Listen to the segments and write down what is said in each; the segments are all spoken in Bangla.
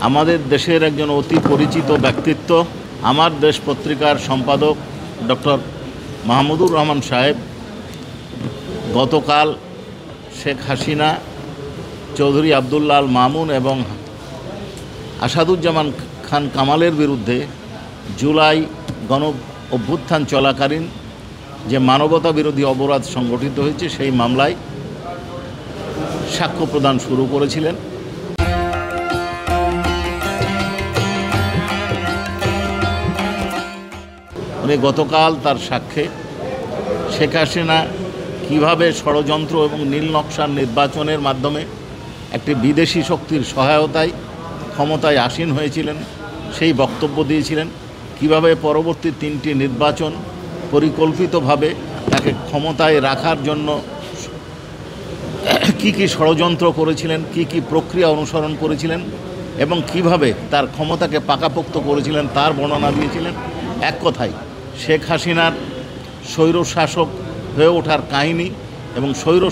আমাদের দেশের একজন অতি পরিচিত ব্যক্তিত্ব, আমার দেশ পত্রিকার সম্পাদক ডক্টর মাহমুদুর রহমান সাহেব গতকাল শেখ হাসিনা, চৌধুরী আবদুল্লাহ আল মামুন এবং আসাদুজ্জামান খান কামালের বিরুদ্ধে জুলাই গণ অভ্যুত্থান চলাকালীন যে মানবতা বিরোধী অপরাধ সংগঠিত হয়েছে সেই মামলায় সাক্ষ্য প্রদান শুরু করেছিলেন। উনি গতকাল তার সাক্ষ্যে শেখ হাসিনা কীভাবে ষড়যন্ত্র এবং নীল নকশার নির্বাচনের মাধ্যমে একটি বিদেশি শক্তির সহায়তায় ক্ষমতায় আসীন হয়েছিলেন সেই বক্তব্য দিয়েছিলেন, কিভাবে পরবর্তী 3টি নির্বাচন পরিকল্পিতভাবে তাকে ক্ষমতায় রাখার জন্য কি ষড়যন্ত্র করেছিলেন, কি প্রক্রিয়া অনুসরণ করেছিলেন এবং কিভাবে তার ক্ষমতাকে পাকাপোক্ত করেছিলেন তার বর্ণনা দিয়েছিলেন। এক কথায় শেখ হাসিনার স্বৈর শাসক হয়ে ওঠার কাহিনী এবং স্বৈর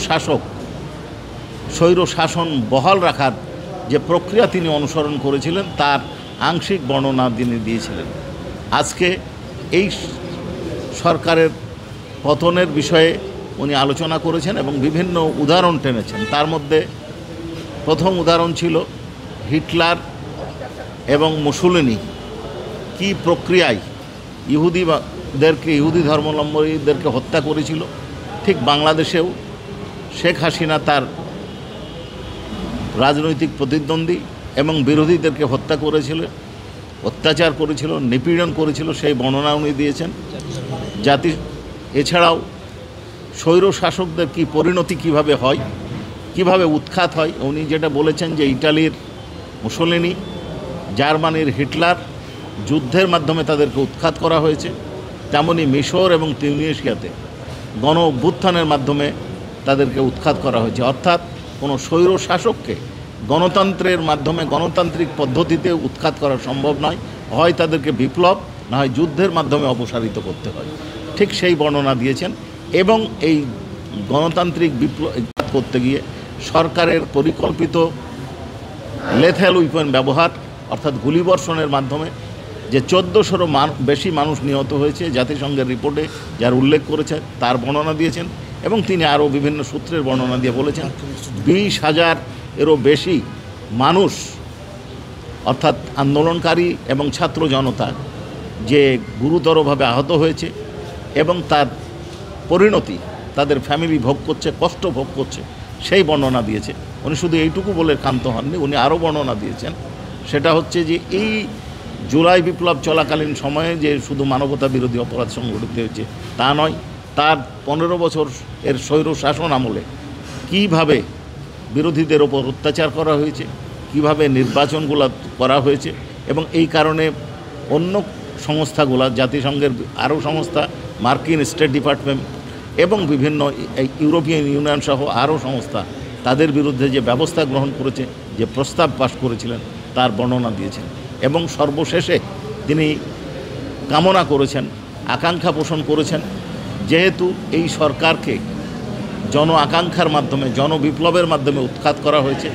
শাসন বহাল রাখার যে প্রক্রিয়া তিনি অনুসরণ করেছিলেন তার আংশিক বর্ণনা তিনি দিয়েছিলেন। আজকে এই সরকারের পতনের বিষয়ে উনি আলোচনা করেছেন এবং বিভিন্ন উদাহরণ টেনেছেন। তার মধ্যে প্রথম উদাহরণ ছিল হিটলার এবং মুসোলিনি কি প্রক্রিয়ায় ইহুদি ধর্মাবলম্বীদেরকে হত্যা করেছিল। ঠিক বাংলাদেশেও শেখ হাসিনা তার রাজনৈতিক প্রতিদ্বন্দ্বী এবং বিরোধীদেরকে হত্যা করেছিল, অত্যাচার করেছিল, নিপীড়ন করেছিল, সেই বর্ণনা উনি দিয়েছেন। এছাড়াও স্বৈর শাসকদের কি পরিণতি কিভাবে হয়, কিভাবে উৎখাত হয়, উনি যেটা বলেছেন যে ইটালির মুসোলিনি, জার্মানির হিটলার যুদ্ধের মাধ্যমে তাদেরকে উৎখাত করা হয়েছে, তেমনি মিশর এবং তিউনিসিয়াতে গণ অভ্যুত্থানের মাধ্যমে তাদেরকে উৎখাত করা হয়েছে। অর্থাৎ কোনো স্বৈর শাসককে গণতন্ত্রের মাধ্যমে গণতান্ত্রিক পদ্ধতিতে উৎখাত করা সম্ভব নয়, হয় তাদেরকে বিপ্লব না হয় যুদ্ধের মাধ্যমে অপসারিত করতে হয়। ঠিক সেই বর্ণনা দিয়েছেন এবং এই গণতান্ত্রিক বিপ্লব করতে গিয়ে সরকারের পরিকল্পিত লেথেল উইপন ব্যবহার অর্থাৎ গুলিবর্ষণের মাধ্যমে যে 1400-এরও বেশি মানুষ নিহত হয়েছে জাতিসংঘের রিপোর্টে যার উল্লেখ করেছে তার বর্ণনা দিয়েছেন এবং তিনি আরও বিভিন্ন সূত্রের বর্ণনা দিয়ে বলেছেন 20,000-এরও বেশি মানুষ অর্থাৎ আন্দোলনকারী এবং ছাত্র জনতা যে গুরুতরভাবে আহত হয়েছে এবং তার পরিণতি তাদের ফ্যামিলি ভোগ করছে, কষ্ট ভোগ করছে, সেই বর্ণনা দিয়েছে। উনি শুধু এইটুকু বলে ক্ষান্ত হননি, উনি আরও বর্ণনা দিয়েছেন। সেটা হচ্ছে যে এই জুলাই বিপ্লব চলাকালীন সময়ে যে শুধু মানবতা বিরোধী অপরাধ সংঘটিত হয়েছে তা নয়, তার 15 বছর এর স্বৈর শাসন আমলে কীভাবে বিরোধীদের ওপর অত্যাচার করা হয়েছে, কিভাবে নির্বাচনগুলো করা হয়েছে এবং এই কারণে অন্য সংস্থাগুলো, জাতিসংঘের আরও সংস্থা, মার্কিন স্টেট ডিপার্টমেন্ট এবং বিভিন্ন ইউরোপিয়ান ইউনিয়ন সহ আরও সংস্থা তাদের বিরুদ্ধে যে ব্যবস্থা গ্রহণ করেছে, যে প্রস্তাব পাশ করেছিলেন তার বর্ণনা দিয়েছেন এবং সর্বশেষে তিনি কামনা করেছেন, আকাঙ্ক্ষা পোষণ করেছেন, যেহেতু এই সরকারকে জন আকাঙ্ক্ষার মাধ্যমে, জনবিপ্লবের মাধ্যমে উৎখাত করা হয়েছে,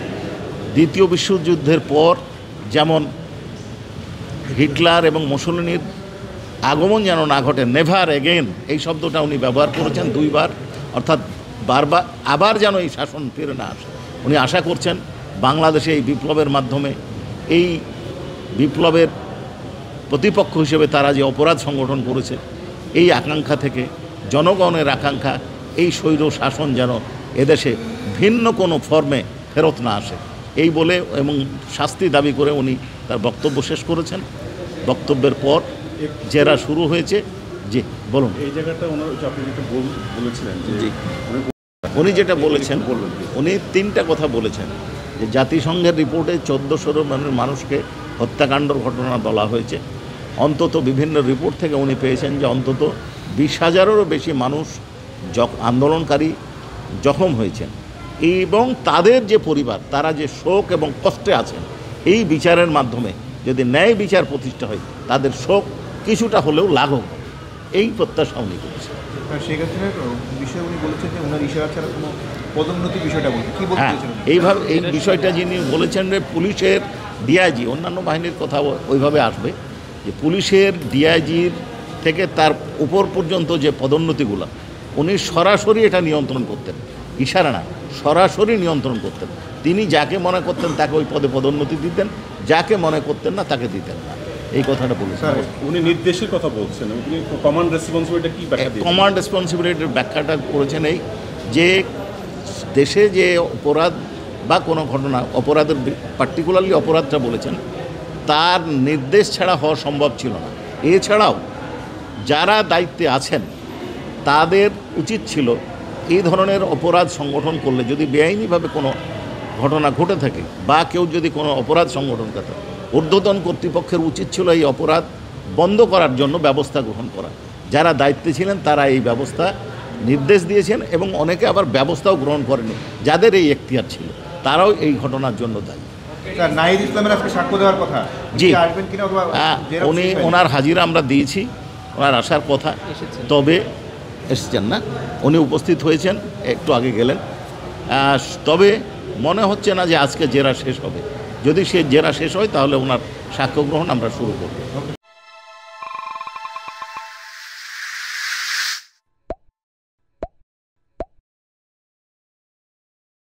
দ্বিতীয় বিশ্বযুদ্ধের পর যেমন হিটলার এবং মুসোলিনির আগমন যেন না ঘটে, নেভার এগেন এই শব্দটা উনি ব্যবহার করেছেন 2 বার, অর্থাৎ বারবার আবার যেন এই শাসন ফিরে না আসে। উনি আশা করছেন বাংলাদেশে এই বিপ্লবের মাধ্যমে, এই বিপ্লবের প্রতিপক্ষ হিসেবে তারা যে অপরাধ সংগঠন করেছে এই আকাঙ্ক্ষা থেকে, জনগণের আকাঙ্ক্ষা, এই স্বৈর শাসন যেন এদেশে ভিন্ন কোনো ফর্মে ফেরত না আসে এই বলে এবং শাস্তি দাবি করে উনি তার বক্তব্য শেষ করেছেন। বক্তব্যের পর জেরা শুরু হয়েছে। জি বলুন। এই জায়গাটা আপনি বলেছিলেন জি, উনি যেটা বলেছেন, উনি 3টা কথা বলেছেন যে জাতিসংঘের রিপোর্টে 1400 মানুষকে হত্যাকাণ্ডর ঘটনা বলা হয়েছে। অন্তত বিভিন্ন রিপোর্ট থেকে উনি পেয়েছেন যে অন্তত 20,000-এরও বেশি মানুষ আন্দোলনকারী জখম হয়েছেন এবং তাদের যে পরিবার তারা যে শোক এবং কষ্টে আছেন, এই বিচারের মাধ্যমে যদি ন্যায় বিচার প্রতিষ্ঠা হয় তাদের শোক কিছুটা হলেও লাঘব, এই প্রত্যাশা উনি করেছেন। সেক্ষেত্রে বিষয়ে উনি বলেছেন যে ওনার ইশারা ছাড়া কোনো পদোন্নতি বিষয়টা বলতে কী বলতে চাইছেন? এইভাবে এই বিষয়টা যিনি বলেছেন যে পুলিশের ডিআইজি অন্যান্য বাহিনীর কথা ওইভাবে আসবে যে পুলিশের ডিআইজির থেকে তার উপর পর্যন্ত যে পদোন্নতিগুলো উনি সরাসরি এটা নিয়ন্ত্রণ করতেন, ইশারা না, সরাসরি নিয়ন্ত্রণ করতেন। তিনি যাকে মনে করতেন তাকে ওই পদে পদোন্নতি দিতেন, যাকে মনে করতেন না তাকে দিতেন না, এই কথাটা বলেছেন। উনি নির্দেশের কথা বলছেন, উনি কমান্ড রেসপন্সিবিলিটি কি ব্যাখ্যা দিয়েছেন? কমান্ড রেসপন্সিবিলিটির ব্যাখ্যাটা করেছেন এই যে দেশে যে অপরাধ বা কোনো ঘটনা, অপরাধের পার্টিকুলারলি অপরাধটা বলেছেন, তার নির্দেশ ছাড়া হওয়া সম্ভব ছিল না। এছাড়াও যারা দায়িত্বে আছেন তাদের উচিত ছিল এই ধরনের অপরাধ সংগঠন করলে, যদি বেআইনিভাবে কোনো ঘটনা ঘটে থাকে বা কেউ যদি কোনো অপরাধ সংগঠন করে থাকে, ঊর্ধ্বতন কর্তৃপক্ষের উচিত ছিল এই অপরাধ বন্ধ করার জন্য ব্যবস্থা গ্রহণ করা। যারা দায়িত্বে ছিলেন তারা এই ব্যবস্থা নির্দেশ দিয়েছেন এবং অনেকে আবার ব্যবস্থাও গ্রহণ করেনি, যাদের এই এখতিয়ার ছিল তারাও এই ঘটনার জন্য দায়ী। স্যার, নাহিদ ইসলামের আজকে সাক্ষ্য দেওয়ার কথা, জি, আসবেন কিনা অথবা জেরা উনি করবেন? ওনার হাজিরা আমরা দিয়েছি, ওনার আসার কথা, তবে এসছেন না। উনি উপস্থিত হয়েছেন, একটু আগে গেলেন। তবে মনে হচ্ছে না যে আজকে জেরা শেষ হবে। যদি সে জেরা শেষ হয় তাহলে ওনার সাক্ষ্য গ্রহণ আমরা শুরু করব।